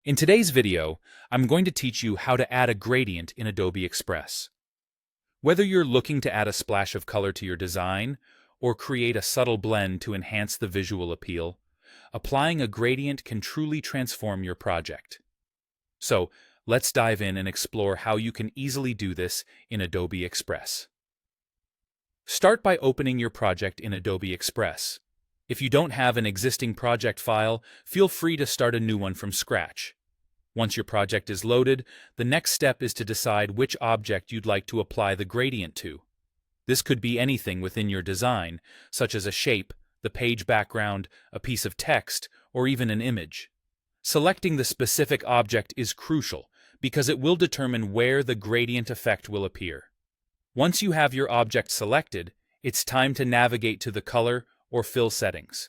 In today's video, I'm going to teach you how to add a gradient in Adobe Express. Whether you're looking to add a splash of color to your design or create a subtle blend to enhance the visual appeal, applying a gradient can truly transform your project. So, let's dive in and explore how you can easily do this in Adobe Express. Start by opening your project in Adobe Express. If you don't have an existing project file, feel free to start a new one from scratch. Once your project is loaded, the next step is to decide which object you'd like to apply the gradient to. This could be anything within your design, such as a shape, the page background, a piece of text, or even an image. Selecting the specific object is crucial because it will determine where the gradient effect will appear. Once you have your object selected, it's time to navigate to the color or fill settings.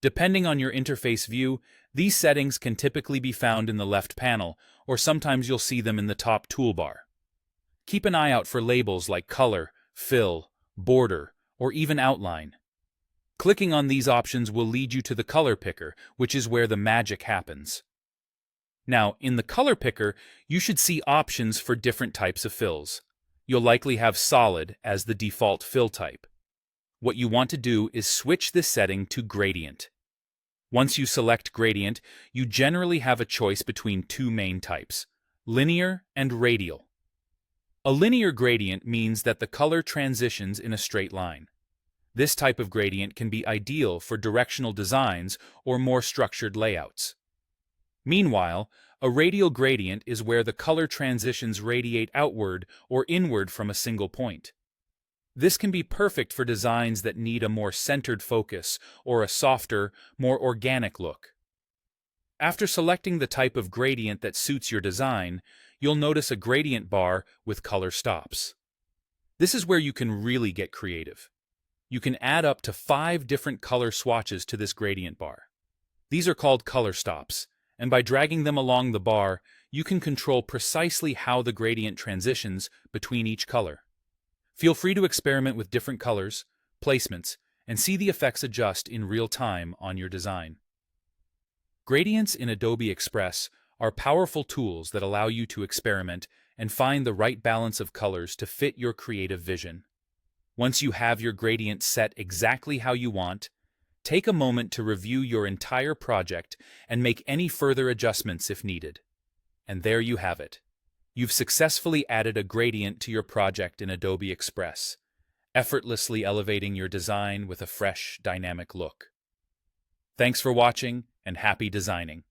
Depending on your interface view, these settings can typically be found in the left panel, or sometimes you'll see them in the top toolbar. Keep an eye out for labels like color, fill, border, or even outline. Clicking on these options will lead you to the color picker, which is where the magic happens. Now, in the color picker, you should see options for different types of fills. You'll likely have solid as the default fill type. What you want to do is switch this setting to gradient. Once you select gradient, you generally have a choice between two main types, linear and radial. A linear gradient means that the color transitions in a straight line. This type of gradient can be ideal for directional designs or more structured layouts. Meanwhile, a radial gradient is where the color transitions radiate outward or inward from a single point. This can be perfect for designs that need a more centered focus or a softer, more organic look. After selecting the type of gradient that suits your design, you'll notice a gradient bar with color stops. This is where you can really get creative. You can add up to 5 different color swatches to this gradient bar. These are called color stops, and by dragging them along the bar, you can control precisely how the gradient transitions between each color. Feel free to experiment with different colors, placements, and see the effects adjust in real time on your design. Gradients in Adobe Express are powerful tools that allow you to experiment and find the right balance of colors to fit your creative vision. Once you have your gradient set exactly how you want, take a moment to review your entire project and make any further adjustments if needed. And there you have it. You've successfully added a gradient to your project in Adobe Express, effortlessly elevating your design with a fresh, dynamic look. Thanks for watching, and happy designing.